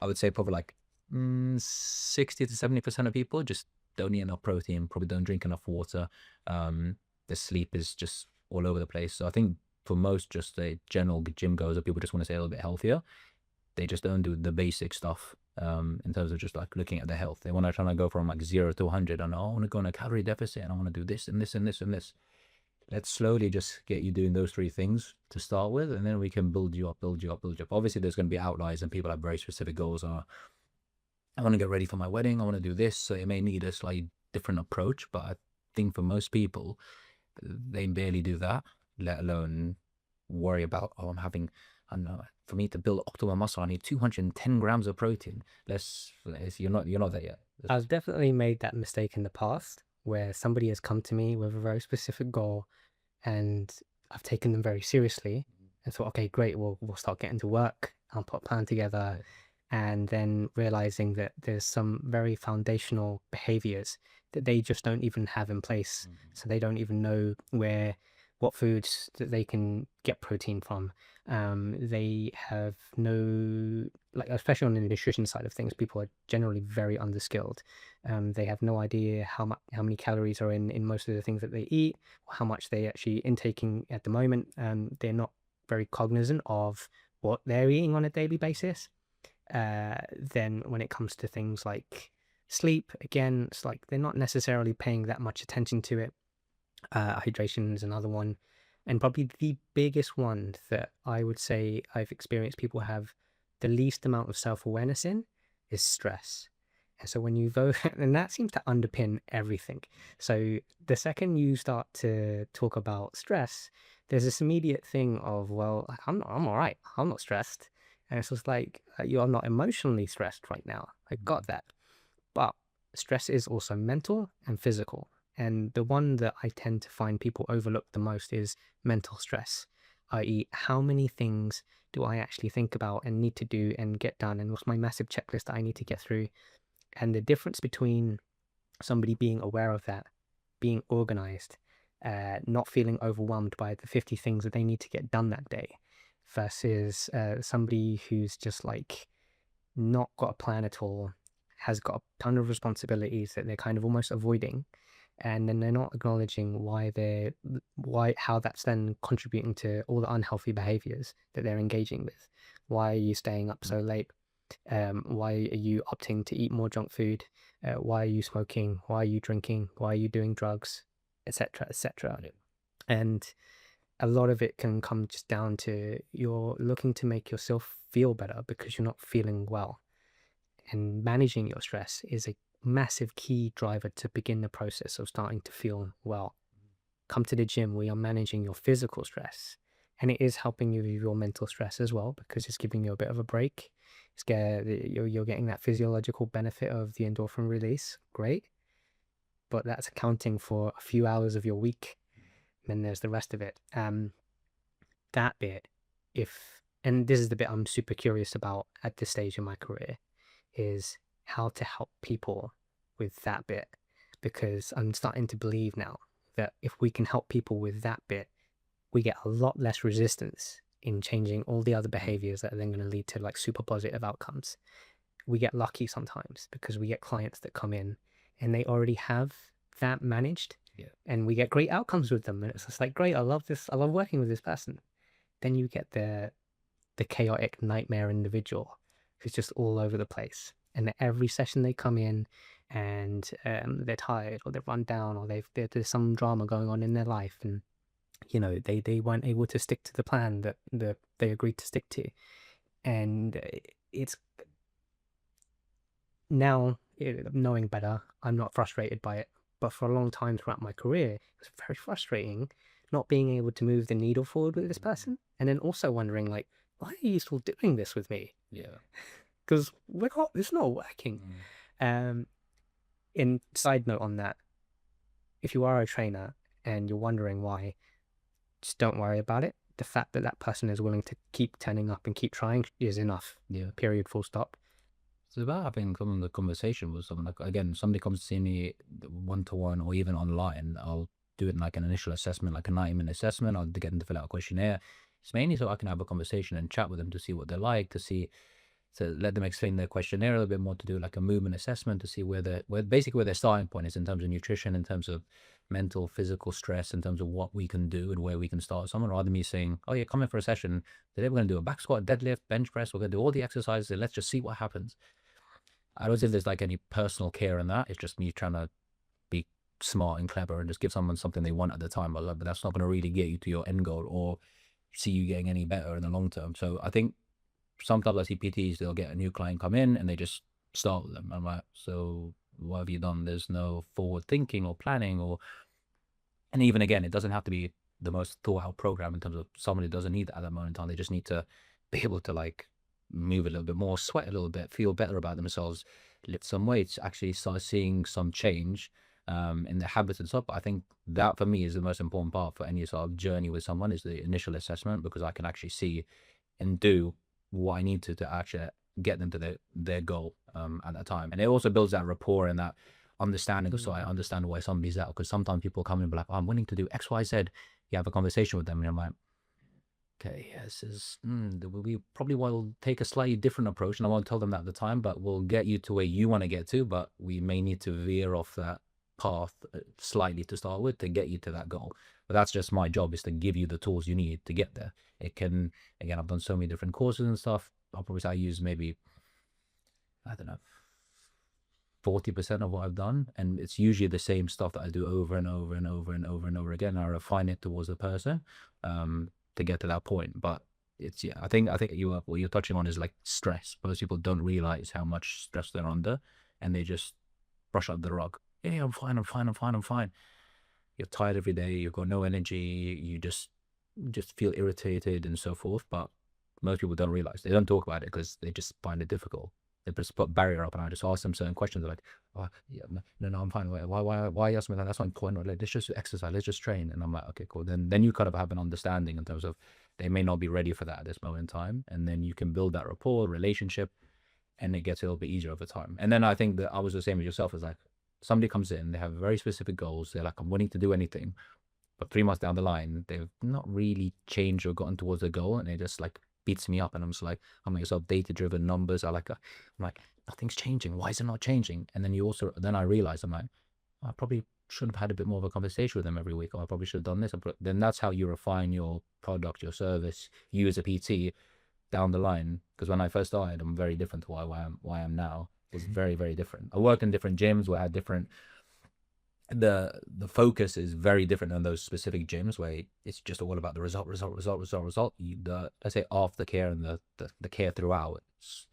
I would say probably like 60 to 70% of people just don't eat enough protein, probably don't drink enough water. The sleep is just all over the place. So I think for most just a general gym goers or people just want to stay a little bit healthier, they just don't do the basic stuff in terms of just like looking at their health. They want to try to go from like 0 to 100 and I want to go on a calorie deficit and I want to do this and this and this and this. Let's slowly just get you doing those three things to start with, and then we can build you up, build you up, build you up. Obviously, there's going to be outliers and people have very specific goals. I want to get ready for my wedding. I want to do this. So it may need a slightly different approach, but I think for most people, they barely do that, let alone worry about, oh, I don't know, for me to build optimal muscle, I need 210 grams of protein. You're not there yet. I've definitely made that mistake in the past where somebody has come to me with a very specific goal and I've taken them very seriously and thought, okay, great, we'll start getting to work. I'll put a plan together. And then realizing that there's some very foundational behaviors that they just don't even have in place. So they don't even know what foods that they can get protein from. They have no, like, especially on the nutrition side of things, people are generally very underskilled. They have no idea how many calories are in most of the things that they eat, or how much they actually intaking at the moment. They're not very cognizant of what they're eating on a daily basis. Then when it comes to things like sleep, again, it's like they're not necessarily paying that much attention to it. Hydration is another one. And probably the biggest one that I would say I've experienced people have the least amount of self-awareness in is stress. And so when you vote, and that seems to underpin everything. So the second you start to talk about stress, there's this immediate thing of, well, I'm all right. I'm not stressed. And it's just like, you're not emotionally stressed right now. I got that. But stress is also mental and physical. And the one that I tend to find people overlook the most is mental stress, i.e., how many things do I actually think about and need to do and get done? And what's my massive checklist that I need to get through? And the difference between somebody being aware of that, being organized, not feeling overwhelmed by the 50 things that they need to get done that day, versus somebody who's just like not got a plan at all, has got a ton of responsibilities that they're kind of almost avoiding, and then they're not acknowledging how that's then contributing to all the unhealthy behaviors that they're engaging with. Why are you staying up so late? Why are you opting to eat more junk food? Why are you smoking? Why are you drinking? Why are you doing drugs, etc., etc.? And a lot of it can come just down to you're looking to make yourself feel better because you're not feeling well. And managing your stress is a massive key driver to begin the process of starting to feel well. Come to the gym where you're managing your physical stress, and it is helping you with your mental stress as well because it's giving you a bit of a break. You're getting that physiological benefit of the endorphin release. Great. But that's accounting for a few hours of your week. Then there's the rest of it. That bit, and this is the bit I'm super curious about at this stage in my career, is how to help people with that bit, because I'm starting to believe now that if we can help people with that bit, we get a lot less resistance in changing all the other behaviors that are then going to lead to like super positive outcomes. We get lucky sometimes because we get clients that come in and they already have that managed, and we get great outcomes with them. And it's just like, great, I love this. I love working with this person. Then you get the chaotic nightmare individual who's just all over the place. And every session they come in and they're tired or they're run down or there's some drama going on in their life, and they weren't able to stick to the plan that they agreed to stick to. And it's now, knowing better, I'm not frustrated by it. But for a long time throughout my career, it was very frustrating not being able to move the needle forward with this person. And then also wondering, like, why are you still doing this with me? Yeah. Because it's not working. In side note on that, if you are a trainer and you're wondering why, just don't worry about it. The fact that person is willing to keep turning up and keep trying is enough. Yeah. Period. Full stop. It's about having the conversation with someone. Like, again, somebody comes to see me one-to-one or even online, I'll do it like an initial assessment, like a 90-minute assessment. I'll get them to fill out a questionnaire. It's mainly so I can have a conversation and chat with them to see what they're like, to see So let them explain their questionnaire a little bit more, to do like a movement assessment to see where basically where their starting point is in terms of nutrition, in terms of mental, physical stress, in terms of what we can do and where we can start someone, rather than me saying, oh yeah, come in for a session. Today we're going to do a back squat, deadlift, bench press. We're going to do all the exercises. And let's just see what happens. I don't think there's like any personal care in that. It's just me trying to be smart and clever and just give someone something they want at the time. But that's not going to really get you to your end goal or see you getting any better in the long term. So I think sometimes I see PTs, they'll get a new client come in and they just start with them. I'm like, so what have you done? There's no forward thinking or planning, and even again, it doesn't have to be the most thought out program in terms of somebody doesn't need that at that moment in time. They just need to be able to like move a little bit more, sweat a little bit, feel better about themselves, lift some weights, actually start seeing some change in their habits and stuff. But I think that for me is the most important part for any sort of journey with someone, is the initial assessment, because I can actually see and do what I need to actually get them to their goal at that time. And it also builds that rapport and that understanding. So I understand why somebody's out, because sometimes people come in and be like, oh, I'm willing to do X, Y, Z. You have a conversation with them and I'm like, okay, yeah, this is, we probably will take a slightly different approach, and I won't tell them that at the time, but we'll get you to where you want to get to, but we may need to veer off that path slightly to start with to get you to that goal. But that's just my job, is to give you the tools you need to get there. It can, again, I've done so many different courses and stuff. I'll probably say I use maybe, I don't know, 40% of what I've done, and it's usually the same stuff that I do over and over and over and over and over again. I refine it towards the person to get to that point. But it's, yeah, I think what you're touching on is like stress. Most people don't realize how much stress they're under, and they just brush up the rug. Yeah, I'm fine, I'm fine, I'm fine, I'm fine. You're tired every day, you've got no energy, you just feel irritated and so forth. But most people don't realize, they don't talk about it because they just find it difficult. They just put barrier up, and I just ask them certain questions. They're like, oh, yeah, no, I'm fine. Why ask me that? That's not important. Like, let's just exercise, let's just train. And I'm like, okay, cool. Then you kind of have an understanding in terms of they may not be ready for that at this moment in time, and then you can build that rapport, relationship, and it gets a little bit easier over time. And then I think that I was the same as yourself. Is like, somebody comes in, they have very specific goals. They're like, I'm willing to do anything. But 3 months down the line, they've not really changed or gotten towards the goal, and it just like beats me up. And I'm just like, I'm like, yourself, data-driven numbers. I'm like, nothing's changing. Why is it not changing? And then then I realize, I'm like, I probably should have had a bit more of a conversation with them every week, or I probably should have done this. Then that's how you refine your product, your service, you as a PT down the line. Because when I first started, I'm very different to why I am now. It was very, very different. I worked in different gyms where I had different, the focus is very different than those specific gyms where it's just all about the result. Let's say aftercare and the care throughout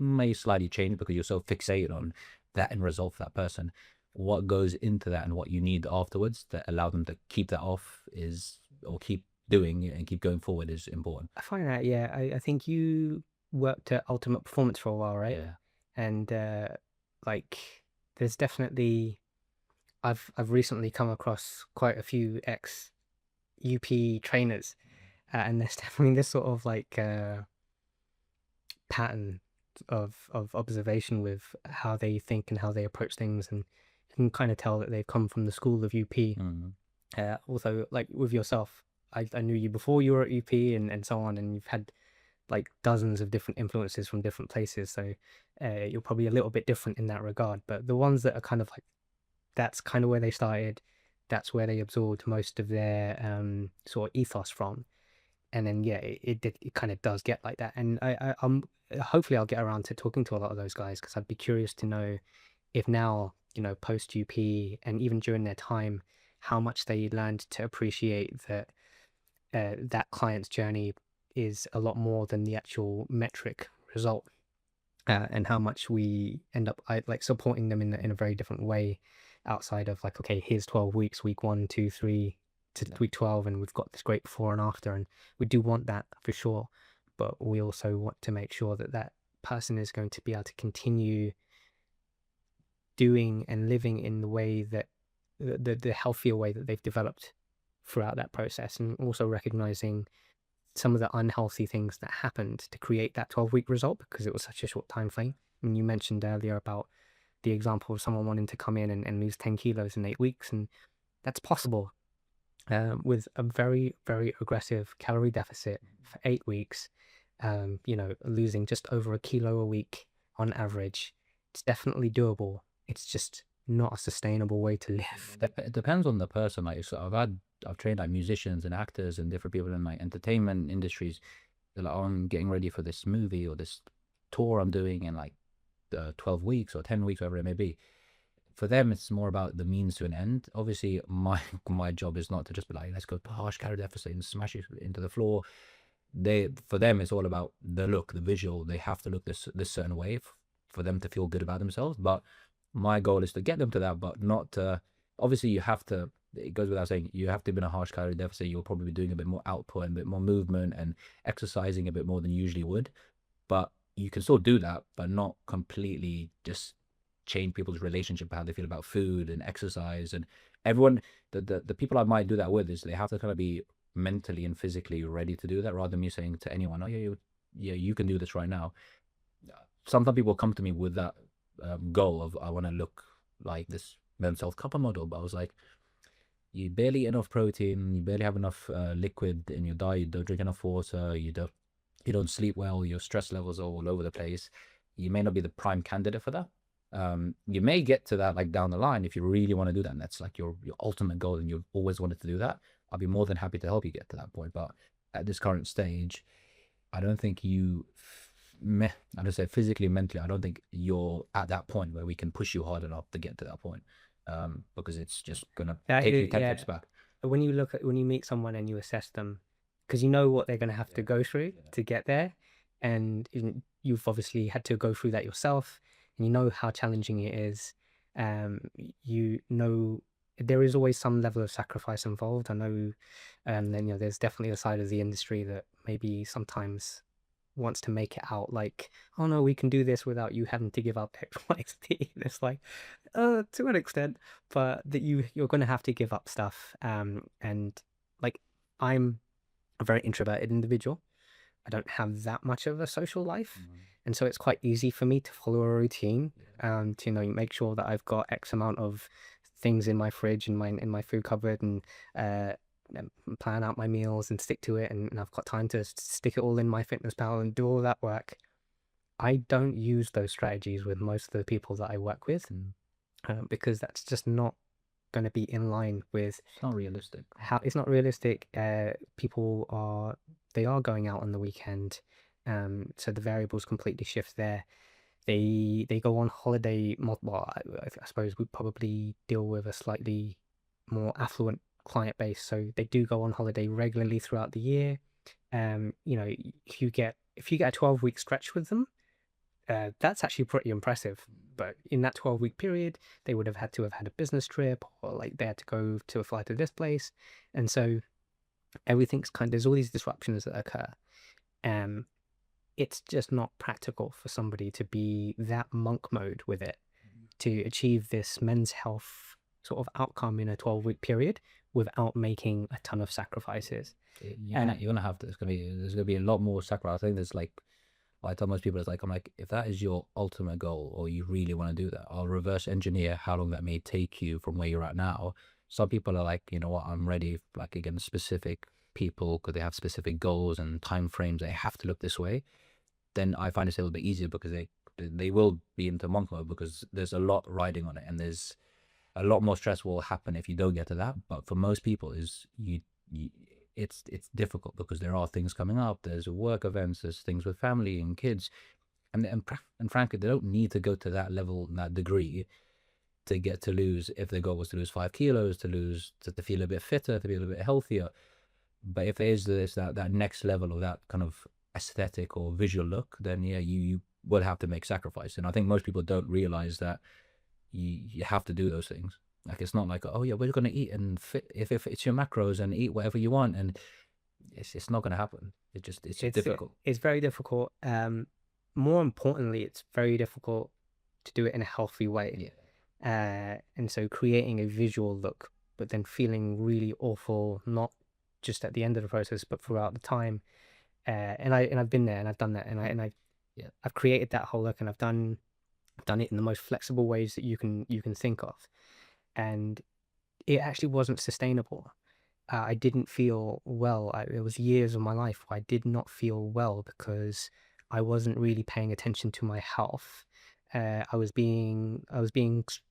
may slightly change because you're so fixated on that end result for that person. What goes into that and what you need afterwards that allow them to keep that off or keep doing and keep going forward is important. I find that, yeah, I think you worked at Ultimate Performance for a while, right? Yeah. And like, there's definitely, I've recently come across quite a few ex UP trainers, and there's definitely this sort of like pattern of observation with how they think and how they approach things, and you can kind of tell that they've come from the school of UP. Also, like with yourself, I knew you before you were at UP and so on, and you've had like dozens of different influences from different places. So you're probably a little bit different in that regard. But the ones that are kind of like, that's kind of where they started, that's where they absorbed most of their sort of ethos from. And then yeah, it kind of does get like that. And I'm hopefully I'll get around to talking to a lot of those guys, because I'd be curious to know if now, post UP and even during their time, how much they learned to appreciate that that client's journey is a lot more than the actual metric result, and how much we end up like supporting them in a very different way outside of like, okay, here's 12 weeks, week 1, 2, 3 to week 12, and we've got this great before and after, and we do want that for sure, but we also want to make sure that that person is going to be able to continue doing and living in the way that the healthier way that they've developed throughout that process, and also recognizing some of the unhealthy things that happened to create that 12-week result, because it was such a short time frame. And you mentioned earlier about the example of someone wanting to come in and lose 10 kilos in 8 weeks, and that's possible with a very, very aggressive calorie deficit for 8 weeks, losing just over a kilo a week on average, it's definitely doable. It's just not a sustainable way to live. It depends on the person. Like, so I've trained like musicians and actors and different people in like entertainment industries. They're like, oh, I'm getting ready for this movie or this tour I'm doing in like 12 weeks or 10 weeks, whatever it may be. For them, it's more about the means to an end. Obviously, my my job is not to just be like, let's go harsh calorie deficit and smash it into the floor. For them, it's all about the look, the visual. They have to look this certain way for them to feel good about themselves. But my goal is to get them to that, but not to. Obviously, you have to. It goes without saying, you have to be in a harsh calorie deficit. You'll probably be doing a bit more output and a bit more movement and exercising a bit more than you usually would. But you can still do that, but not completely just change people's relationship, how they feel about food and exercise. And everyone, the people I might do that with, is they have to kind of be mentally and physically ready to do that, rather than me saying to anyone, oh yeah, you can do this right now. Sometimes people come to me with that goal of, I want to look like this men's health couple model, but I was like, you barely eat enough protein, you barely have enough liquid in your diet, you don't drink enough water, you don't sleep well, your stress levels are all over the place. You may not be the prime candidate for that. You may get to that like down the line if you really want to do that, and that's like your ultimate goal, and you've always wanted to do that. I'll be more than happy to help you get to that point. But at this current stage, I don't think I don't say physically, mentally, I don't think you're at that point where we can push you hard enough to get to that point. Because it's just gonna That take you is, 10 yeah. steps back. When you meet someone and you assess them, because you know what they're going to have to go through Yeah. to get there, and you've obviously had to go through that yourself, and you know how challenging it is. You know there is always some level of sacrifice involved. I know, then there's definitely a side of the industry that maybe sometimes wants to make it out like, oh no, we can do this without you having to give up X, Y, Z. It's like, to an extent, but that you're going to have to give up stuff. And like, I'm a very introverted individual. I don't have that much of a social life, Mhm. and so it's quite easy for me to follow a routine. Yeah. To make sure that I've got X amount of things in my fridge, in my food cupboard, uh, and plan out my meals and stick to it, and I've got time to stick it all in my fitness pal and do all that work. I don't use those strategies with most of the people that I work with, Mm. because that's just not going to be in line with It's not realistic. how it's not realistic. People are going out on the weekend, so the variables completely shift there. They go on holiday. Well, I suppose we probably deal with a slightly more affluent client base, so they do go on holiday regularly throughout the year. If you get a 12-week stretch with them, that's actually pretty impressive. But in that 12-week period, they would have had to have had a business trip, or like they had to go to fly to this place. And so there's all these disruptions that occur. Um, it's just not practical for somebody to be that monk mode with it to achieve this men's health sort of outcome in a 12-week period without making a ton of sacrifices. You're gonna have to. There's gonna be a lot more sacrifice. I think there's like, I tell most people, it's like, I'm like, if that is your ultimate goal or you really want to do that, I'll reverse engineer how long that may take you from where you're at now. Some people are like, you know what, I'm ready. Like, again, specific people, because they have specific goals and time frames, they have to look this way. Then I find it's a little bit easier, because they will be into monk mode, because there's a lot riding on it, and there's a lot more stress will happen if you don't get to that. But for most people, you it's difficult, because there are things coming up. There's work events. There's things with family and kids, and frankly, they don't need to go to that level, that degree, to get to lose. If their goal was to lose 5 kilos, to feel a bit fitter, to be a little bit healthier. But if there is that next level of that kind of aesthetic or visual look, then yeah, you will have to make sacrifice. And I think most people don't realize that you have to do those things. Like, it's not like, oh yeah, we're gonna eat and fit, if it's your macros, and eat whatever you want, and it's not gonna happen. It's just difficult. It's very difficult. More importantly, it's very difficult to do it in a healthy way. Yeah. And so creating a visual look, but then feeling really awful, not just at the end of the process, but throughout the time. And I've been there and I've done that, Yeah. I've created that whole look, and I've done it in the most flexible ways that you can think of, and it actually wasn't sustainable. I didn't feel well. It was years of my life where I did not feel well because I wasn't really paying attention to my health. I was being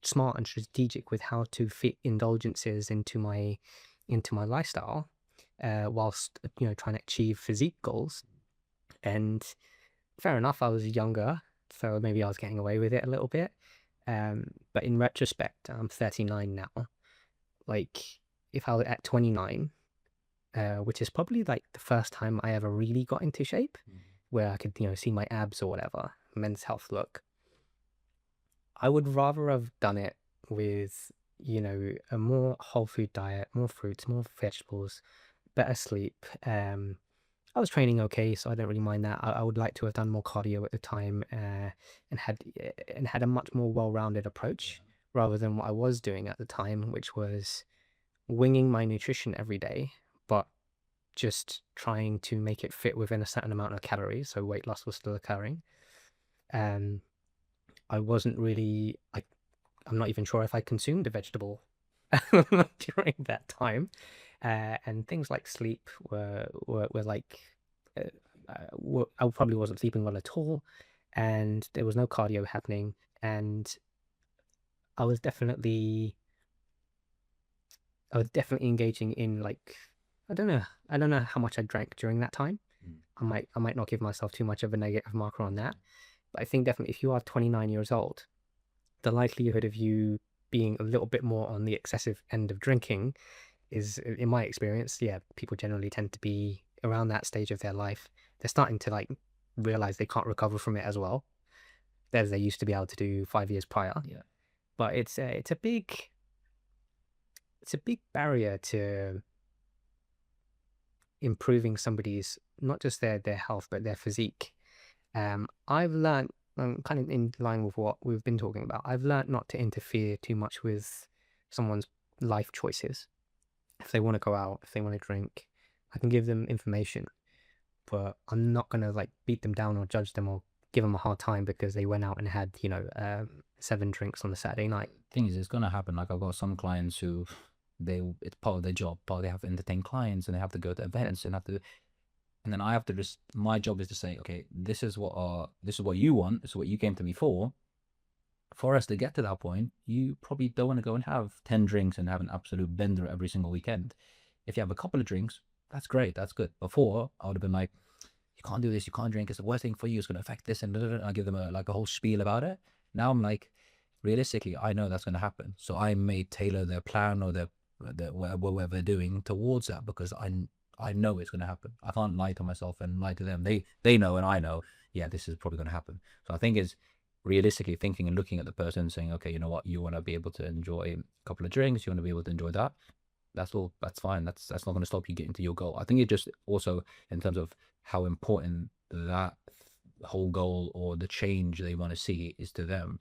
smart and strategic with how to fit indulgences into my lifestyle, whilst trying to achieve physique goals. And fair enough, I was younger, so maybe I was getting away with it a little bit. But in retrospect, I'm 39 now. Like, if I was at 29, which is probably like the first time I ever really got into shape, where I could, see my abs or whatever, men's health look. I would rather have done it with, a more whole food diet, more fruits, more vegetables, better sleep. I was training okay, so I don't really mind that. I would like to have done more cardio at the time, and had a much more well-rounded approach rather than what I was doing at the time, which was winging my nutrition every day, but just trying to make it fit within a certain amount of calories, so weight loss was still occurring. Um, I wasn't really, I'm not even sure if I consumed a vegetable during that time. And things like sleep were like, uh, I probably wasn't sleeping well at all, and there was no cardio happening, and I was definitely I was definitely engaging in like, I don't know how much I drank during that time. I might not give myself too much of a negative marker on that. But I think definitely if you are 29 years old, the likelihood of you being a little bit more on the excessive end of drinking is, in my experience, yeah, people generally tend to be around that stage of their life. They're starting to like realize they can't recover from it as well as they used to be able to do 5 years prior. Yeah. But it's a big barrier to improving somebody's, not just their health but their physique. I've learned, kind of in line with what we've been talking about, I've learned not to interfere too much with someone's life choices. If they want to go out, if they want to drink, I can give them information, but I'm not gonna like beat them down or judge them or give them a hard time because they went out and had 7 drinks on a Saturday night. Thing is, it's gonna happen. Like I've got some clients who it's part of their job, but they have to entertain clients and they have to go to events and have to, and then I have to just, my job is to say, okay, this is what you want, this is what you came to me for. For us to get to that point, you probably don't want to go and have 10 drinks and have an absolute bender every single weekend. If you have a couple of drinks, that's great, that's good. Before, I would have been like, you can't do this, you can't drink, it's the worst thing for you, it's going to affect this, and I give them a whole spiel about it. Now I'm like, realistically, I know that's going to happen. So I may tailor their plan or their whatever they're doing towards that because I know it's going to happen. I can't lie to myself and lie to them. They know and I know, yeah, this is probably going to happen. So I think it's realistically thinking and looking at the person and saying, okay, you know what, you want to be able to enjoy a couple of drinks, you want to be able to enjoy that. That's all. That's fine. That's not going to stop you getting to your goal. I think it just also in terms of how important that whole goal or the change they want to see is to them.